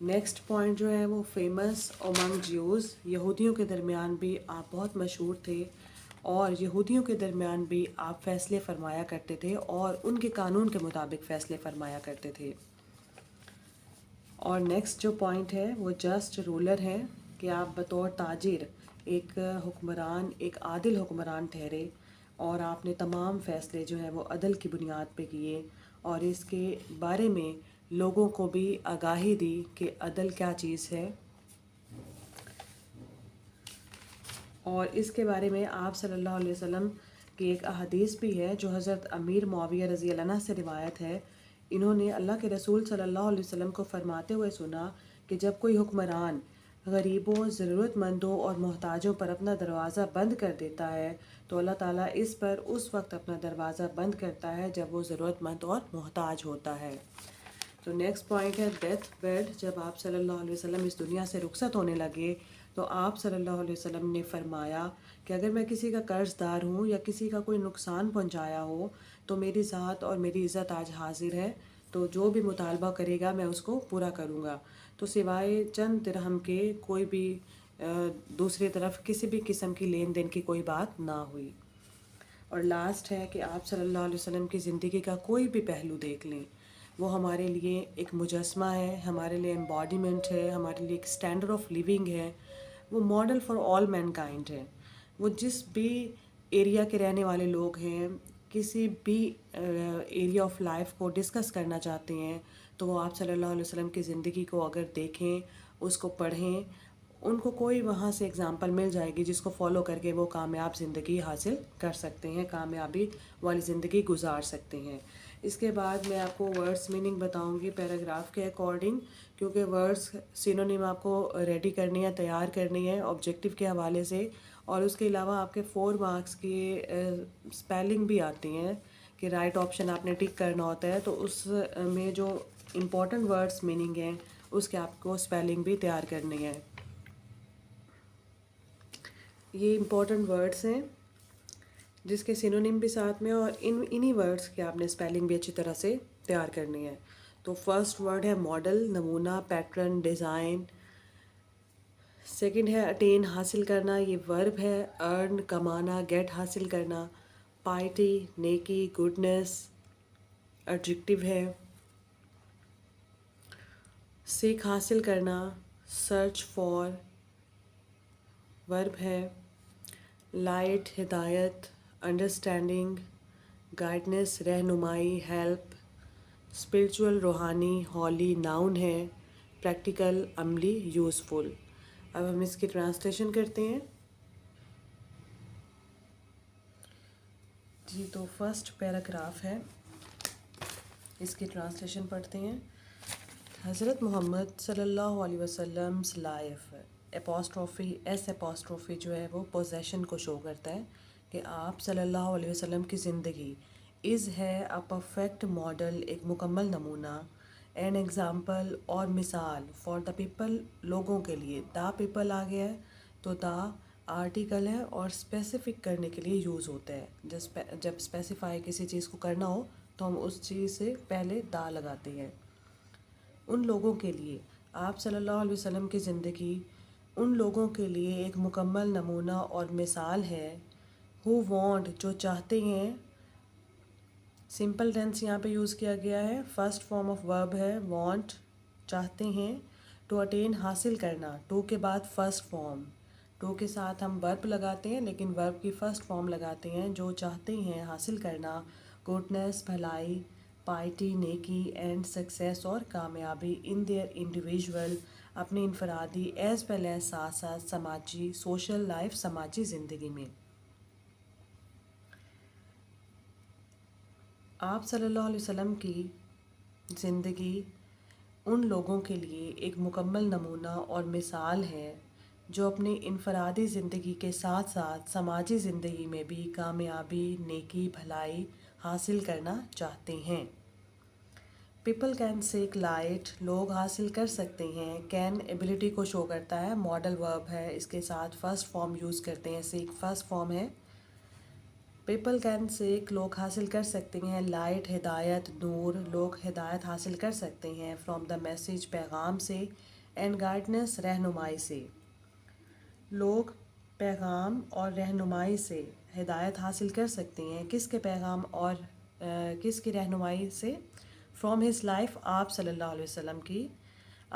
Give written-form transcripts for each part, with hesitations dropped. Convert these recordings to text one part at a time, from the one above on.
Next point جو ہے وہ فیمس امنگ جیوز، یہودیوں کے درمیان بھی آپ بہت مشہور تھے، اور یہودیوں کے درمیان بھی آپ فیصلے فرمایا کرتے تھے اور ان کے قانون کے مطابق فیصلے فرمایا کرتے تھے۔ اور نیکسٹ جو پوائنٹ ہے وہ جسٹ رولر ہے، کہ آپ بطور تاجر ایک حکمران، ایک عادل حکمران ٹھہرے، اور آپ نے تمام فیصلے جو ہیں وہ عدل کی بنیاد پہ کیے، اور اس کے بارے میں لوگوں کو بھی آگاہی دی کہ عدل کیا چیز ہے۔ اور اس کے بارے میں آپ صلی اللہ علیہ وسلم کی ایک احادیث بھی ہے جو حضرت امیر معاویہ رضی اللہ عنہ سے روایت ہے۔ انہوں نے اللہ کے رسول صلی اللہ علیہ وسلم کو فرماتے ہوئے سنا کہ جب کوئی حکمران غریبوں، ضرورت مندوں اور محتاجوں پر اپنا دروازہ بند کر دیتا ہے تو اللہ تعالیٰ اس پر اس وقت اپنا دروازہ بند کرتا ہے جب وہ ضرورت مند اور محتاج ہوتا ہے۔ تو نیکسٹ پوائنٹ ہے ڈیتھ بیڈ۔ جب آپ صلی اللہ علیہ وسلم اس دنیا سے رخصت ہونے لگے تو آپ صلی اللہ علیہ وسلم نے فرمایا کہ اگر میں کسی کا قرض دار ہوں یا کسی کا کوئی نقصان پہنچایا ہو تو میری ذات اور میری عزت آج حاضر ہے، تو جو بھی مطالبہ کرے گا میں اس کو پورا کروں گا، تو سوائے چند درہم کے کوئی بھی دوسری طرف کسی بھی قسم کی لین دین کی کوئی بات نہ ہوئی۔ اور لاسٹ ہے کہ آپ صلی اللہ علیہ وسلم کی زندگی کا کوئی بھی پہلو دیکھ لیں، وہ ہمارے لیے ایک مجسمہ ہے، ہمارے لیے امباڈیمنٹ ہے، ہمارے لیے ایک اسٹینڈرڈ آف لیونگ ہے، وہ model for all mankind ہے۔ وہ جس بھی ایریا کے رہنے والے لوگ ہیں، کسی بھی ایریا آف لائف کو ڈسکس کرنا چاہتے ہیں تو وہ آپ صلی اللہ علیہ وسلم کی زندگی کو اگر دیکھیں، اس کو پڑھیں، ان کو کوئی وہاں سے اگزامپل مل جائے گی جس کو فالو کر کے وہ کامیاب زندگی حاصل کر سکتے ہیں، کامیابی والی زندگی گزار سکتے ہیں۔ اس کے بعد میں آپ کو ورڈس میننگ بتاؤں گی پیراگراف کے اکارڈنگ، کیونکہ ورڈس سینونیم آپ کو ریڈی کرنی ہے، تیار کرنی ہے آبجیکٹو کے حوالے سے، اور اس کے علاوہ آپ کے 4 مارکس کی اسپیلنگ بھی آتی ہیں کہ رائٹ آپشن آپ نے ٹک کرنا ہوتا ہے، تو اس میں جو امپورٹنٹ ورڈس میننگ ہیں اس کے آپ کو اسپیلنگ بھی تیار کرنی ہے۔ یہ امپورٹنٹ ورڈس ہیں جس کے سینونیم بھی ساتھ میں، اور انہی ورڈس کے آپ نے اسپیلنگ بھی اچھی طرح سے تیار کرنی ہے۔ تو فرسٹ ورڈ ہے ماڈل، نمونہ، پیٹرن، ڈیزائن۔ سیکنڈ ہے اٹین، حاصل کرنا، یہ ورب ہے، ارن، کمانا، گیٹ، حاصل کرنا۔ پائٹی، نیکی، گڈنس، ایڈجیکٹیو ہے۔ سیکھ، حاصل کرنا، سرچ فار، ورب ہے۔ لائٹ، ہدایت، انڈرسٹینڈنگ، گائیڈنس، رہنمائی، ہیلپ۔ اسپریچول، روحانی، ہولی، ناؤن ہے۔ پریکٹیکل، عملی، یوزفل۔ اب ہم اس کی ٹرانسلیشن کرتے ہیں۔ جی تو فرسٹ پیراگراف ہے، اس کی ٹرانسلیشن پڑھتے ہیں۔ حضرت محمد صلی اللہ علیہ وسلم لائف، اپوسٹروفی، ایس اپوسٹروفی جو ہے وہ پوزیشن کو شو کرتا ہے کہ آپ صلی اللہ علیہ وسلم کی زندگی از ہے اے پرفیکٹ ماڈل، ایک مکمل نمونہ، این ایگزامپل، اور مثال، فار دا پیپل، لوگوں کے لیے۔ دا پیپل آ گیا ہے تو دا آرٹیکل ہے اور اسپیسیفک کرنے کے لیے یوز ہوتا ہے۔ جب اسپیسیفائی کسی چیز کو کرنا ہو تو ہم اس چیز سے پہلے دا لگاتے ہیں۔ ان لوگوں کے لیے آپ صلی اللہ علیہ وسلم کی زندگی ان لوگوں کے لیے ایک مکمل نمونہ اور مثال ہے۔ ہو وانٹ، جو چاہتے ہیں۔ سمپل ٹینس یہاں پہ یوز کیا گیا ہے، فرسٹ فارم آف ورب ہے وانٹ، چاہتے ہیں۔ ٹو اٹین، حاصل کرنا، ٹو کے بعد فرسٹ فارم، ٹو کے ساتھ ہم ورب لگاتے ہیں لیکن ورب کی فرسٹ فارم لگاتے ہیں، جو چاہتے ہیں، حاصل کرنا۔ گڈنس، بھلائی، پائٹی، نیکی، اینڈ سکسیس، اور کامیابی، ان دیئر انڈیویژول، اپنی انفرادی، ایز ویل ایز، ساتھ ساتھ، سماجی، سوشل لائف، سماجی زندگی میں۔ آپ صلی اللہ علیہ وسلم کی زندگی ان لوگوں کے لیے ایک مکمل نمونہ اور مثال ہے جو اپنی انفرادی زندگی کے ساتھ ساتھ سماجی زندگی میں بھی کامیابی، نیکی، بھلائی حاصل کرنا چاہتے ہیں۔ پیپل کین سیک لائٹ، لوگ حاصل کر سکتے ہیں۔ کین ایبلٹی کو شو کرتا ہے، ماڈل ورب ہے، اس کے ساتھ فرسٹ فارم یوز کرتے ہیں، سیک فرسٹ فارم ہے۔ پیپل کین سیک لوگ حاصل کر سکتے ہیں لائٹ ہدایت نور، لوگ ہدایت حاصل کر سکتے ہیں فرام دا میسیج پیغام سے، اینڈ گائیڈنس رہنمائی سے، لوگ پیغام اور رہنمائی سے ہدایت حاصل کر سکتے ہیں. کس کے پیغام اور کس کی رہنمائی سے؟ فرام ہز لائف، آپ صلی اللہ علیہ وسلم کی،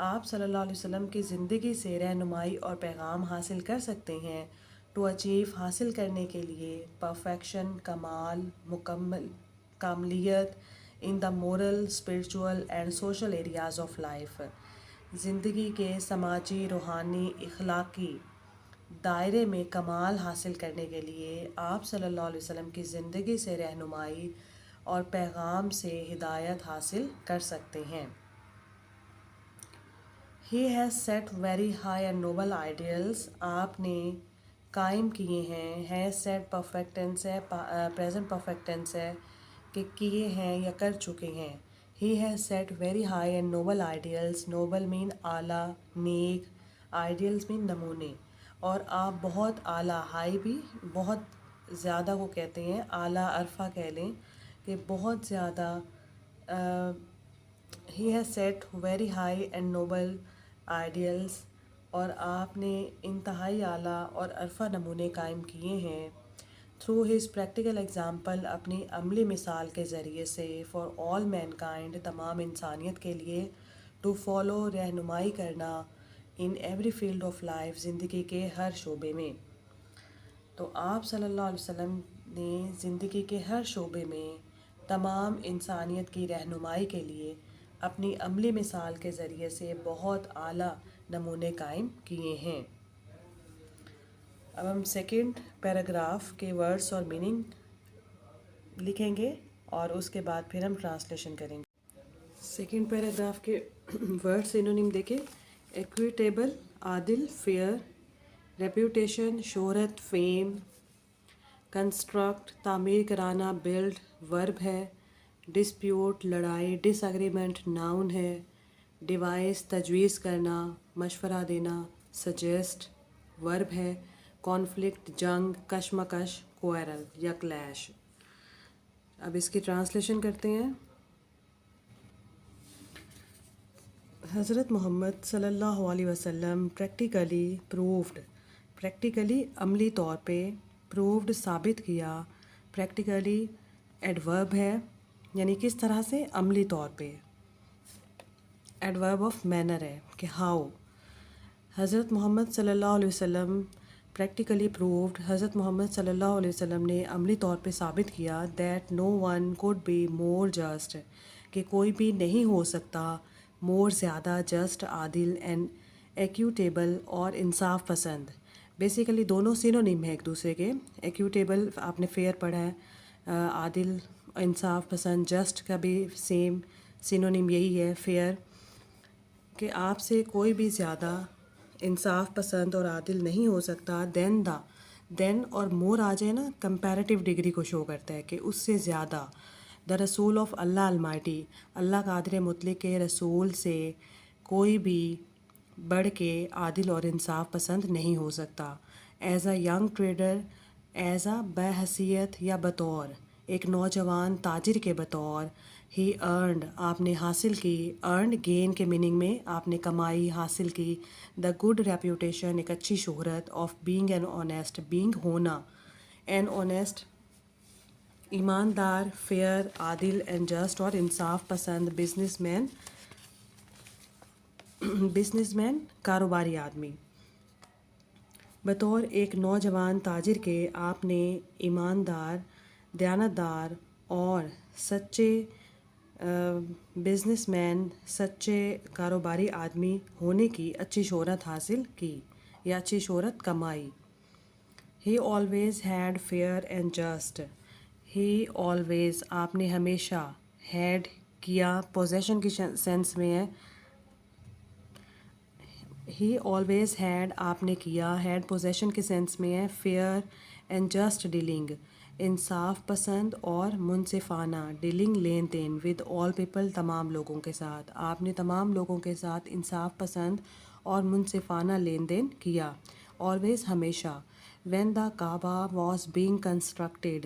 آپ صلی اللہ علیہ وسلم کی زندگی سے رہنمائی اور پیغام حاصل کر سکتے ہیں. ٹو اچیو، حاصل کرنے کے لیے، پرفیکشن، کمال، مکمل، کاملیت، in the moral, spiritual and social areas of life, زندگی کے سماجی، روحانی، اخلاقی دائرے میں کمال حاصل کرنے کے لیے آپ صلی اللہ علیہ وسلم کی زندگی سے رہنمائی اور پیغام سے ہدایت حاصل کر سکتے ہیں. He has set very high and noble ideals، آپ نے قائم کیے ہیں. has set perfect tense ہے، present perfect tense ہے کہ کیے ہیں یا کر چکے ہیں. He has set very high and noble ideals، noble mean اعلیٰ، نیک، ideals mean نمونے، اور آپ بہت اعلیٰ، ہائی بھی بہت زیادہ کو کہتے ہیں، اعلیٰ عرفہ کہہ لیں کہ بہت زیادہ. He has set very high and noble ideals، اور آپ نے انتہائی اعلیٰ اور عرفہ نمونے قائم کیے ہیں. تھرو ہز پریکٹیکل ایگزامپل، اپنی عملی مثال کے ذریعے سے، فار آل مین کائنڈ، تمام انسانیت کے لیے. ٹو فالو، رہنمائی کرنا، in every field of life, زندگی کے ہر شعبے میں. تو آپ صلی اللہ علیہ وسلم نے زندگی کے ہر شعبے میں تمام انسانیت کی رہنمائی کے لیے اپنی عملی مثال کے ذریعے سے بہت اعلیٰ نمونے قائم کیے ہیں. اب ہم سیکنڈ پیراگراف کے ورڈس اور میننگ لکھیں گے اور اس کے بعد پھر ہم ٹرانسلیشن کریں گے. سیکنڈ پیراگراف کے ورڈ سینونیم دیکھیں. ایکویٹیبل، عادل، فیئر. ریپیوٹیشن، شہرت، فیم. کنسٹرکٹ، تعمیر کرانا، بلڈ، ورب ہے. ڈسپیوٹ، لڑائی. ڈس ایگریمنٹ، ناؤن ہے. ڈیوائس، تجویز کرنا، مشورہ دینا. سجیسٹ، ورب ہے. کانفلکٹ، جنگ، کشمکش، کوئرل یا کلیش. اب اس کی ٹرانسلیشن کرتے ہیں. حضرت محمد صلی اللہ علیہ وسلم پریکٹیکلی پروفڈ، پریکٹیکلی عملی طور پہ، پروفڈ ثابت کیا. پریکٹیکلی ایڈورب ہے، یعنی کس طرح سے، عملی طور پہ. ایڈورب آف مینر ہے کہ ہاؤ. حضرت محمد صلی اللہ علیہ وسلم پریکٹیکلی پروفڈ، حضرت محمد صلی اللہ علیہ وسلم نے عملی طور پہ ثابت کیا. That no one could be more just, کہ کوئی بھی نہیں ہو سکتا مور زیادہ جسٹ، عادل، اینڈ ایکیوٹیبل، اور انصاف پسند. بیسیکلی دونوں سینونیم ہیں ایک دوسرے کے. ایکیوٹیبل آپ نے فیئر پڑھا ہے، عادل، انصاف پسند. جسٹ کا بھی سیم سینونیم یہی ہے، فیئر، کہ آپ سے کوئی بھی زیادہ انصاف پسند اور عادل نہیں ہو سکتا. دین اور مور آ جائے نا، کمپیریٹیو ڈگری کو شو کرتا ہے کہ اس سے زیادہ. دا رسول آف اللہ المائٹی، اللہ قادر مطلق کے رسول سے کوئی بھی بڑھ کے عادل اور انصاف پسند نہیں ہو سکتا. As a young trader, as a بحیثیت یا بطور ایک نوجوان تاجر کے بطور. ہی ارنڈ، آپ نے حاصل کی. ارنڈ گین کے میننگ میں آپ نے کمائی، حاصل کی. دا گڈ ریپیوٹیشن، ایک اچھی شہرت. Of being an honest, being ہونا. این آنیسٹ ایماندار، فیئر، عادل، اینڈ جسٹ اور انصاف پسند. بزنس مین کاروباری آدمی. بطور ایک نوجوان تاجر کے آپ نے ایماندار، دیانتدار اور سچے بزنس مین، سچے کاروباری آدمی ہونے کی اچھی شہرت حاصل کی یا اچھی شہرت کمائی. He always had fair and just. He always, آپ نے ہمیشہ. ہیڈ کیا، پوزیشن کی سینس میں ہے. ہی آلویز ہیڈ، آپ نے کیا. ہیڈ پوزیشن کے سینس میں ہے. فیئر اینڈ جسٹ ڈیلنگ، انصاف پسند اور منصفانہ. ڈیلنگ، لین دین. ود آل پیپل، تمام لوگوں کے ساتھ. آپ نے تمام لوگوں کے ساتھ انصاف پسند اور منصفانہ لین دین کیا. آلویز، ہمیشہ. when the Kaaba was being constructed.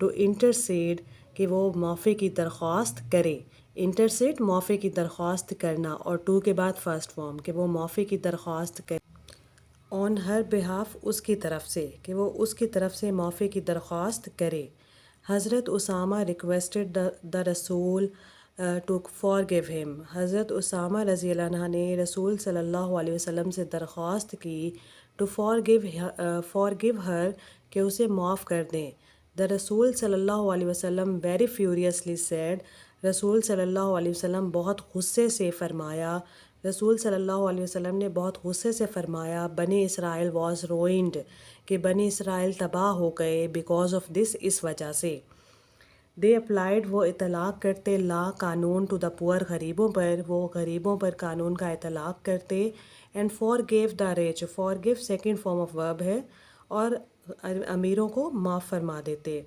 To intercede کہ وہ معافی کی درخواست کرے. انٹرسیڈ معافی کی درخواست کرنا، اور ٹو کے بعد فرسٹ فارم کہ وہ معافی کی درخواست کرے. آن ہر بہاف اس کی طرف سے کہ وہ اس کی طرف سے معافی کی درخواست کرے. حضرت اسامہ ریکویسٹڈ دا رسول ٹو فارگیو ہم. حضرت اسامہ رضی اللہ عنہ نے رسول صلی اللہ علیہ وسلم سے درخواست کی ٹو فارگیو ہر کہ اسے معاف کر دیں. دا رسول صلی اللہ علیہ وسلم ویری فیوریسلی سیڈ. رسول صلی اللہ علیہ وسلم بہت غصے سے فرمایا. رسول صلی اللہ علیہ وسلم نے بہت غصے سے فرمایا بنی اسرائیل واز روئنڈ کہ بنی اسرائیل تباہ ہو گئے بیکاز آف دس اس وجہ سے. دے اپلائیڈ وہ اطلاق کرتے لا قانون ٹو دا پور غریبوں پر، وہ غریبوں پر قانون کا اطلاق کرتے. And for give the reach, for give second form of verb ہے، اور امیروں کو معاف فرما دیتے،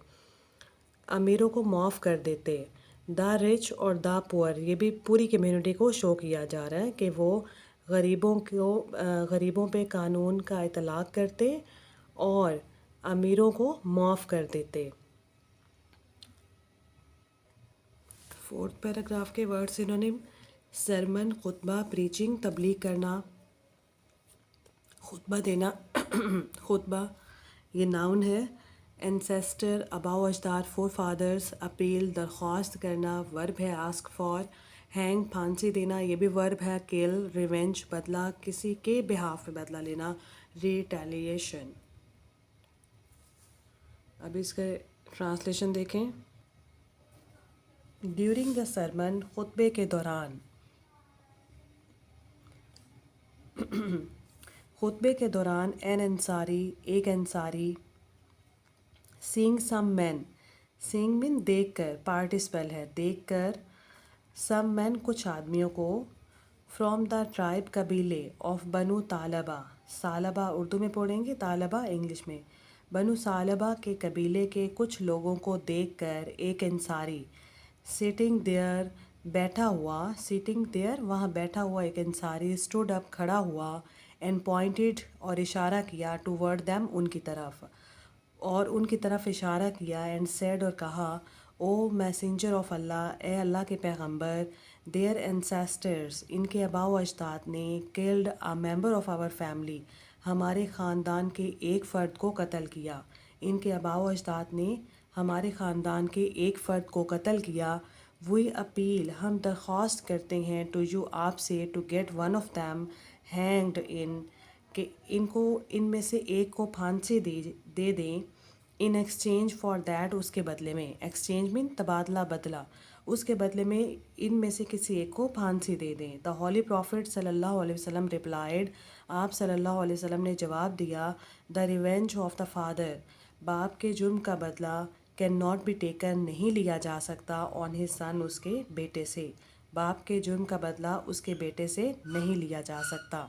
امیروں کو معاف کر دیتے. دا رچ اور دا پور یہ بھی پوری کمیونٹی کو شو کیا جا رہا ہے کہ وہ غریبوں پہ قانون کا اطلاق کرتے اور امیروں کو معاف کر دیتے. فورتھ پیراگراف کے ورڈ سینونیم: سرمن، خطبہ، پریچنگ، تبلیغ کرنا، خطبہ دینا. خطبہ یہ ناؤن ہے. انسیسٹر آباء و اجداد، فور فادرز. اپیل درخواست کرنا، ورب ہے آسک فار. ہینگ پھانسی دینا، یہ بھی ورب ہے. کل ریونج بدلہ، کسی کے بہاف پہ بدلہ لینا. ریٹیلیشن. اب اس کا ٹرانسلیشن دیکھیں. ڈیورنگ دا سرمن، خطبے کے دوران. خطبے کے دوران این انصاری، ایک انصاری. سینگ سم مین، سینگ مین دیکھ کر، پارٹیسپل ہے دیکھ کر. سم مین کچھ آدمیوں کو. فرام دا ٹرائب قبیلے آف بنو طالبہ، ثعلبہ اردو میں پڑھیں گے، طالبہ انگلش میں. بنو ثعلبہ کے قبیلے کے کچھ لوگوں کو دیکھ کر ایک انصاری. سیٹنگ دیئر بیٹھا ہوا، سیٹنگ دیئر وہاں بیٹھا ہوا ایک انصاری. اسٹوڈ اپ کھڑا ہوا. اینڈ پوائنٹڈ اور اشارہ کیا، ٹوورڈ دیم ان کی طرف، اور ان کی طرف اشارہ کیا. اینڈ سیڈ اور کہا، او میسنجر آف اللہ، اے اللہ کے پیغمبر. دیئر انسیسٹرز ان کے آباء و اجداد نے. Killed a member of our family ہمارے خاندان کے ایک فرد کو قتل کیا. ان کے آباء و اجداد نے ہمارے خاندان کے ایک فرد کو قتل کیا. وی اپیل ہم درخواست کرتے ہیں ٹو یو آپ سے، to get one of them hanged in کہ ان کو ان میں سے ایک کو پھانسی دے دیں. ان ایکسچینج فار دیٹ اس کے بدلے میں، ایکسچینج مین تبادلہ بدلہ، اس کے بدلے میں ان میں سے کسی ایک کو پھانسی دے دیں. دا ہولی پروفٹ صلی اللہ علیہ وسلم ریپلائیڈ، آپ صلی اللہ علیہ وسلم نے جواب دیا. دا ریونج آف دا فادر، باپ کے جرم کا بدلہ. کین ناٹ بی ٹیکن نہیں لیا جا سکتا. آن ہز سن اس کے بیٹے سے، باپ کے جرم کا بدلہ اس کے بیٹے سے نہیں لیا جا سکتا.